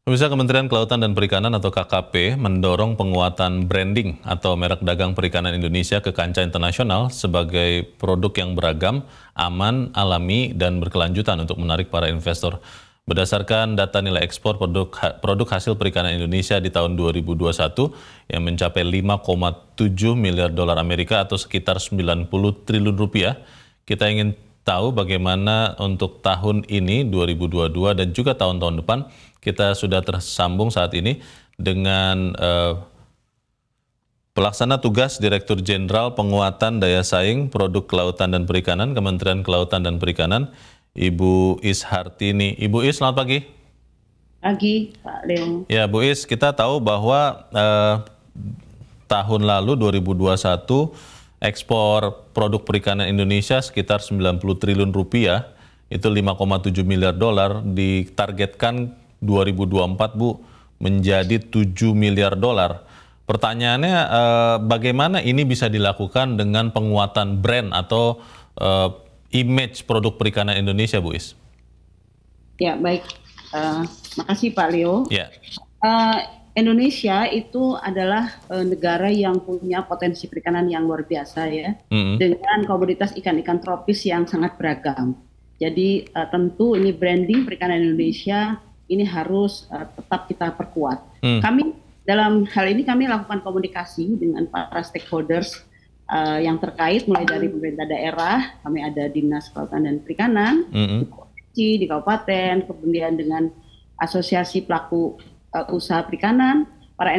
Pemirsa, Kementerian Kelautan dan Perikanan atau KKP mendorong penguatan branding atau merek dagang perikanan Indonesia ke kancah internasional sebagai produk yang beragam, aman, alami, dan berkelanjutan untuk menarik para investor. Berdasarkan data nilai ekspor produk hasil perikanan Indonesia di tahun 2021 yang mencapai 5,7 miliar dolar Amerika atau sekitar 90 triliun rupiah, kita ingin tahu bagaimana untuk tahun ini 2022 dan juga tahun-tahun depan. Kita sudah tersambung saat ini dengan Pelaksana Tugas Direktur Jenderal Penguatan Daya Saing Produk Kelautan dan Perikanan, Kementerian Kelautan dan Perikanan, Ibu Is Hartini. Ibu Is, selamat pagi. Pagi, Pak Leo. Ya, Bu Is, kita tahu bahwa tahun lalu 2021 ekspor produk perikanan Indonesia sekitar 90 triliun rupiah, itu 5,7 miliar dolar, ditargetkan 2024 Bu menjadi 7 miliar dolar. Pertanyaannya bagaimana ini bisa dilakukan dengan penguatan brand atau image produk perikanan Indonesia, Bu Is? Ya, baik. Makasih Pak Leo. Ya. Indonesia itu adalah negara yang punya potensi perikanan yang luar biasa ya, dengan komoditas ikan-ikan tropis yang sangat beragam. Jadi tentu ini branding perikanan Indonesia ini harus tetap kita perkuat. Kami dalam hal ini kami lakukan komunikasi dengan para stakeholders yang terkait, mulai dari pemerintah daerah, kami ada Dinas Kelautan dan Perikanan, di kabupaten, kemudian dengan asosiasi pelaku usaha perikanan, para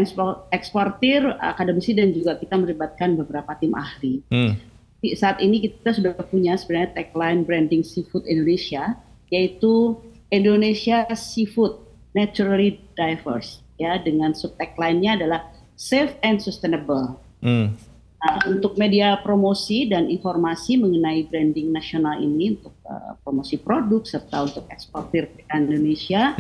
eksportir, akademisi, dan juga kita melibatkan beberapa tim ahli. Saat ini kita sudah punya sebenarnya tagline branding seafood Indonesia, yaitu Indonesia Seafood Naturally Diverse, ya, dengan subtagline-nya adalah Safe and Sustainable. Untuk media promosi dan informasi mengenai branding nasional ini untuk promosi produk serta untuk eksportir perikanan Indonesia,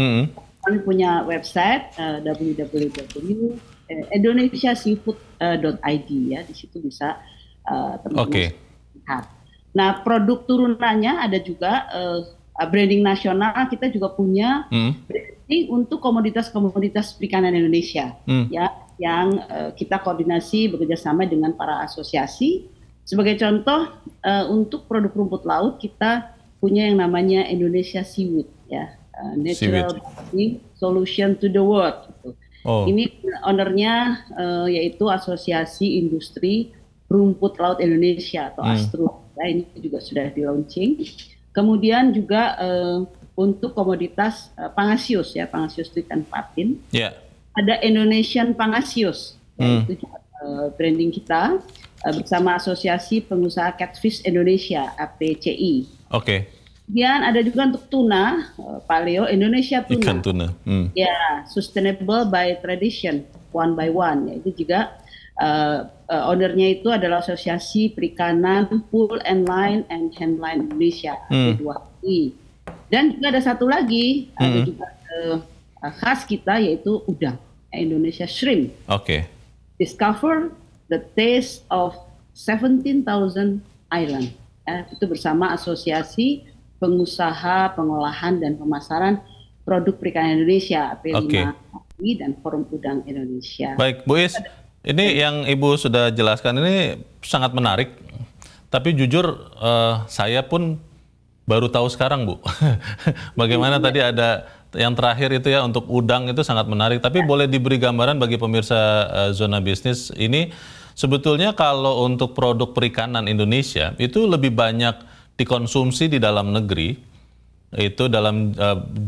kami punya website www.indonesiaseafood.id, ya, di situ bisa teman-teman lihat. Nah, produk turunannya ada juga branding nasional, kita juga punya branding untuk komoditas-komoditas perikanan Indonesia, ya, yang kita koordinasi bekerjasama dengan para asosiasi. Sebagai contoh, untuk produk rumput laut kita punya yang namanya Indonesia Seaweed, ya, Natural Solution to the World. Gitu. Ini ownernya yaitu Asosiasi Industri Rumput Laut Indonesia atau ASTRU. Ya, ini juga sudah di launching. Kemudian juga untuk komoditas pangasius, ya, pangasius itu ikan patin. Ada Indonesian Pangasius, itu juga branding kita bersama Asosiasi Pengusaha Catfish Indonesia (APCI). Kemudian ada juga untuk tuna, Pak Leo, Indonesia Tuna. Ikan tuna. Ya, Sustainable by Tradition, One by One. Ya, itu juga ownernya itu adalah Asosiasi Perikanan Pool and Line and Handline Indonesia (AP2I). Dan juga ada satu lagi, ada juga khas kita, yaitu udang, Indonesia Shrimp. Discover the taste of 17,000 island. Itu bersama Asosiasi Pengusaha Pengolahan dan Pemasaran Produk Perikanan Indonesia (AP5I) dan Forum Udang Indonesia. Baik, Bu Is. Ini yang Ibu sudah jelaskan ini sangat menarik, tapi jujur saya pun baru tahu sekarang, Bu. Bagaimana tadi ada yang terakhir itu ya, untuk udang itu sangat menarik, tapi boleh diberi gambaran bagi pemirsa Zona Bisnis ini, sebetulnya kalau untuk produk perikanan Indonesia itu lebih banyak dikonsumsi di dalam negeri, itu dalam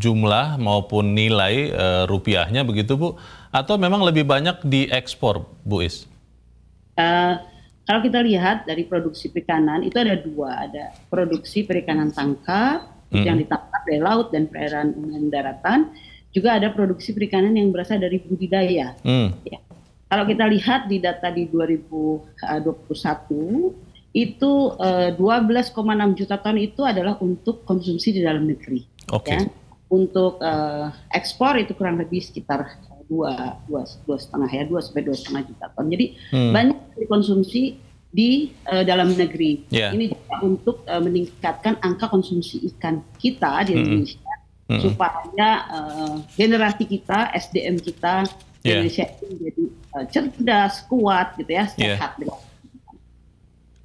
jumlah maupun nilai rupiahnya begitu, Bu, atau memang lebih banyak diekspor, Bu Is? Kalau kita lihat dari produksi perikanan itu ada dua, ada produksi perikanan tangkap yang ditangkap dari laut dan perairan dan daratan, juga ada produksi perikanan yang berasal dari budidaya. Ya. Kalau kita lihat di data di 2021 itu 12,6 juta ton itu adalah untuk konsumsi di dalam negeri. Ya. Untuk ekspor itu kurang lebih sekitar 2,5 sampai 2,5 juta ton. Jadi banyak dikonsumsi di dalam negeri. Ini juga untuk meningkatkan angka konsumsi ikan kita di Indonesia supaya generasi kita, SDM kita, Indonesia ini menjadi cerdas, kuat, gitu ya, sehat.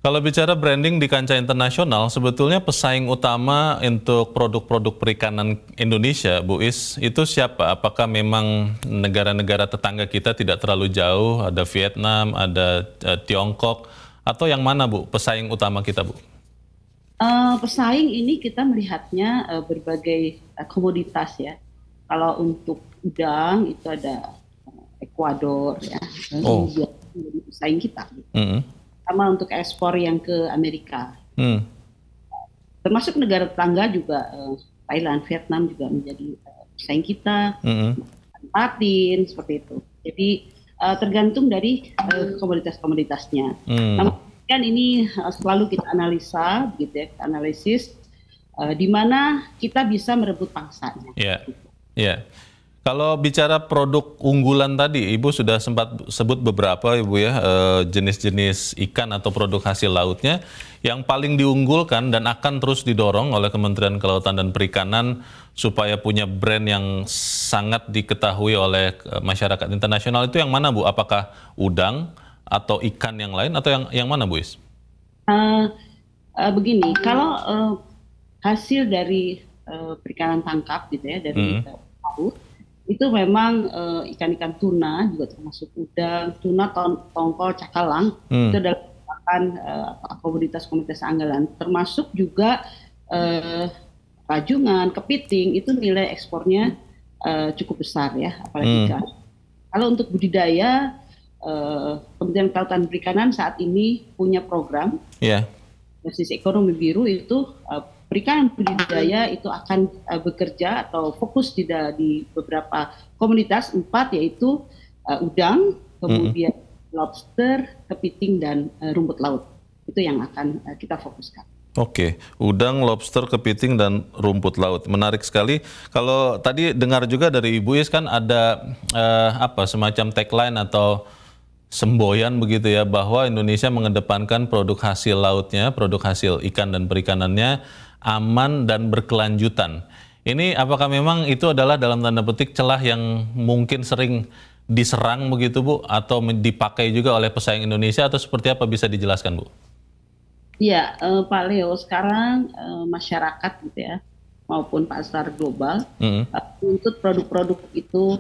Kalau bicara branding di kancah internasional, sebetulnya pesaing utama untuk produk-produk perikanan Indonesia, Bu Is, itu siapa? Apakah memang negara-negara tetangga kita tidak terlalu jauh? Ada Vietnam, ada Tiongkok, atau yang mana, Bu, pesaing utama kita, Bu? Pesaing ini kita melihatnya berbagai komoditas ya. Kalau untuk udang itu ada Ekuador ya, India menjadi pesaing kita. Sama untuk ekspor yang ke Amerika. Termasuk negara tetangga juga Thailand, Vietnam juga menjadi pesaing kita. Latin seperti itu. Jadi tergantung dari komoditas-komoditasnya. Namun kan ini selalu kita analisa, gitu ya, analisis di mana kita bisa merebut pangsanya. Kalau bicara produk unggulan tadi, Ibu sudah sempat sebut beberapa, Ibu ya, jenis-jenis ikan atau produk hasil lautnya yang paling diunggulkan dan akan terus didorong oleh Kementerian Kelautan dan Perikanan supaya punya brand yang sangat diketahui oleh masyarakat internasional. Itu yang mana, Bu? Apakah udang atau ikan yang lain atau yang mana, Bu Is? Begini, kalau hasil dari perikanan tangkap gitu ya, dari laut, itu memang ikan-ikan tuna juga termasuk udang, tuna, tongkol, cakalang, itu adalah komoditas-komoditas andalan, termasuk juga rajungan, kepiting, itu nilai ekspornya cukup besar ya, apalagi ikan. Kalau untuk budidaya, Kementerian Kelautan dan Perikanan saat ini punya program basis ekonomi biru, itu perikanan budidaya itu akan bekerja atau fokus di beberapa komunitas, 4 yaitu udang, kemudian lobster, kepiting, dan rumput laut. Itu yang akan kita fokuskan. Oke, udang, lobster, kepiting, dan rumput laut. Menarik sekali. Kalau tadi dengar juga dari Ibu Is kan ada semacam tagline atau semboyan begitu ya, bahwa Indonesia mengedepankan produk hasil lautnya, produk hasil ikan dan perikanannya aman dan berkelanjutan. Ini apakah memang itu adalah dalam tanda petik celah yang mungkin sering diserang begitu, Bu, atau dipakai juga oleh pesaing Indonesia, atau seperti apa, bisa dijelaskan, Bu? Iya, Pak Leo, sekarang masyarakat gitu ya, maupun pasar global untuk produk-produk itu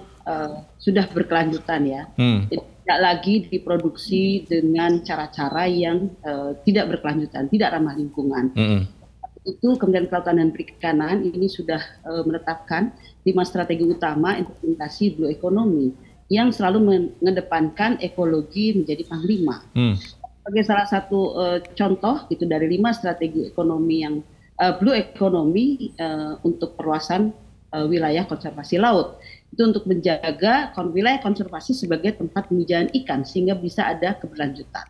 sudah berkelanjutan ya. Tidak lagi diproduksi dengan cara-cara yang tidak berkelanjutan, tidak ramah lingkungan. Itu Kementerian Kelautan dan Perikanan ini sudah menetapkan 5 strategi utama implementasi blue economy yang selalu mengedepankan ekologi menjadi panglima. Sebagai salah satu contoh gitu dari 5 strategi ekonomi yang blue economy untuk perluasan wilayah konservasi laut. Itu untuk menjaga wilayah konservasi sebagai tempat pemijahan ikan sehingga bisa ada keberlanjutan.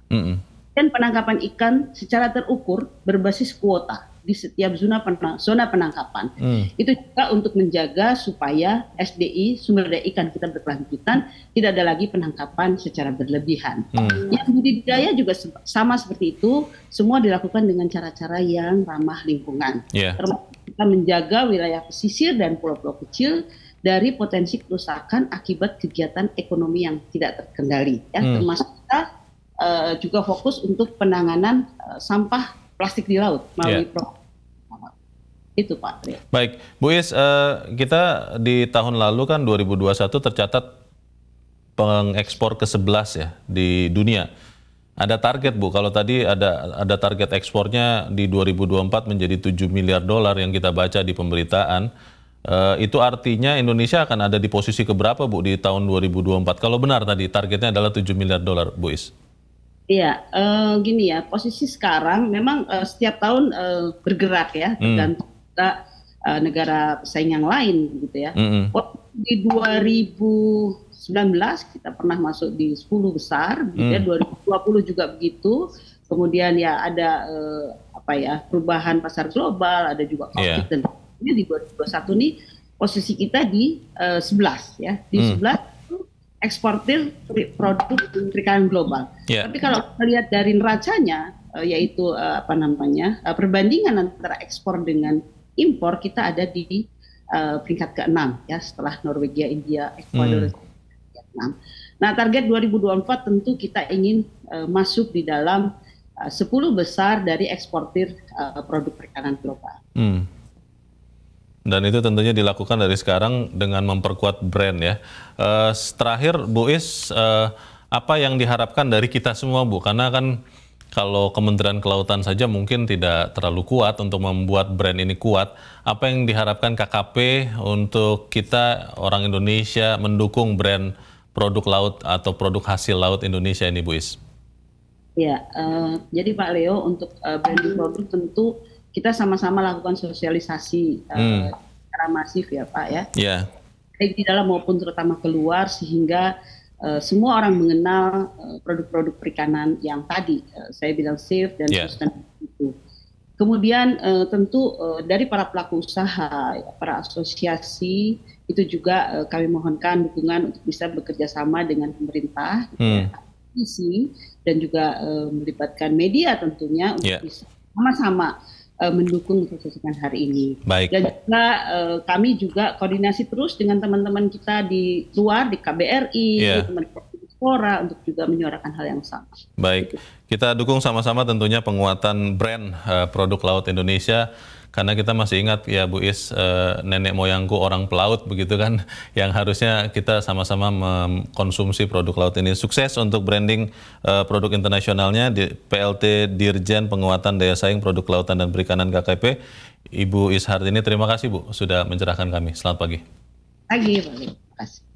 Dan penangkapan ikan secara terukur berbasis kuota di setiap zona penangkapan. Itu juga untuk menjaga supaya SDI, sumber daya ikan kita berkelanjutan, tidak ada lagi penangkapan secara berlebihan. Yang budidaya juga sama seperti itu, semua dilakukan dengan cara-cara yang ramah lingkungan. Termasuk kita menjaga wilayah pesisir dan pulau-pulau kecil dari potensi kerusakan akibat kegiatan ekonomi yang tidak terkendali. Termasuk kita juga fokus untuk penanganan sampah plastik di laut melalui program. Itu Pak. Baik, Bu Is, kita di tahun lalu kan 2021 tercatat pengekspor ke-11 ya di dunia. Ada target, Bu, kalau tadi ada target ekspornya di 2024 menjadi $7 miliar yang kita baca di pemberitaan. Itu artinya Indonesia akan ada di posisi keberapa, Bu, di tahun 2024? Kalau benar tadi targetnya adalah $7 miliar, Bu Is. Iya, gini ya, posisi sekarang memang setiap tahun bergerak ya, tergantung negara pesaing yang lain gitu ya. Di 2019 kita pernah masuk di 10 besar, gitu ya, 2020 juga begitu. Kemudian ya ada perubahan pasar global, ada juga COVID, dan di 2021 nih posisi kita di 11 ya, di 11 eksportir produk perikanan global. Tapi kalau kita lihat dari neracanya, yaitu perbandingan antara ekspor dengan impor, kita ada di peringkat ke-6 ya, setelah Norwegia, India, Ekuador, Vietnam. Nah, target 2024 tentu kita ingin masuk di dalam 10 besar dari eksportir produk perikanan global. Dan itu tentunya dilakukan dari sekarang dengan memperkuat brand ya. Terakhir Bu Is, apa yang diharapkan dari kita semua Bu? Karena kan kalau Kementerian Kelautan saja mungkin tidak terlalu kuat untuk membuat brand ini kuat. Apa yang diharapkan KKP untuk kita orang Indonesia mendukung brand produk laut atau produk hasil laut Indonesia ini Bu Is? Ya, jadi Pak Leo, untuk branding produk tentu kita sama-sama lakukan sosialisasi secara masif ya Pak ya. Yeah. Baik di dalam maupun terutama keluar, sehingga semua orang mengenal produk-produk perikanan yang tadi saya bilang safe dan sustainable itu. Kemudian tentu dari para pelaku usaha, para asosiasi itu juga kami mohonkan dukungan untuk bisa bekerja sama dengan pemerintah, dan juga melibatkan media tentunya untuk bisa sama-sama mendukung keputusan hari ini. Baik. Dan juga kami juga koordinasi terus dengan teman-teman kita di luar, di KBRI, teman-teman Diaspora, untuk juga menyuarakan hal yang sama. Baik, kita dukung sama-sama tentunya penguatan brand produk laut Indonesia, karena kita masih ingat ya Bu Is, nenek moyangku orang pelaut begitu kan, yang harusnya kita sama-sama mengkonsumsi produk laut ini. Sukses untuk branding produk internasionalnya di PLT Dirjen Penguatan Daya Saing Produk Kelautan dan Perikanan KKP, Ibu Is Hartini. Terima kasih Bu sudah mencerahkan kami. Selamat pagi. Pagi, terima kasih.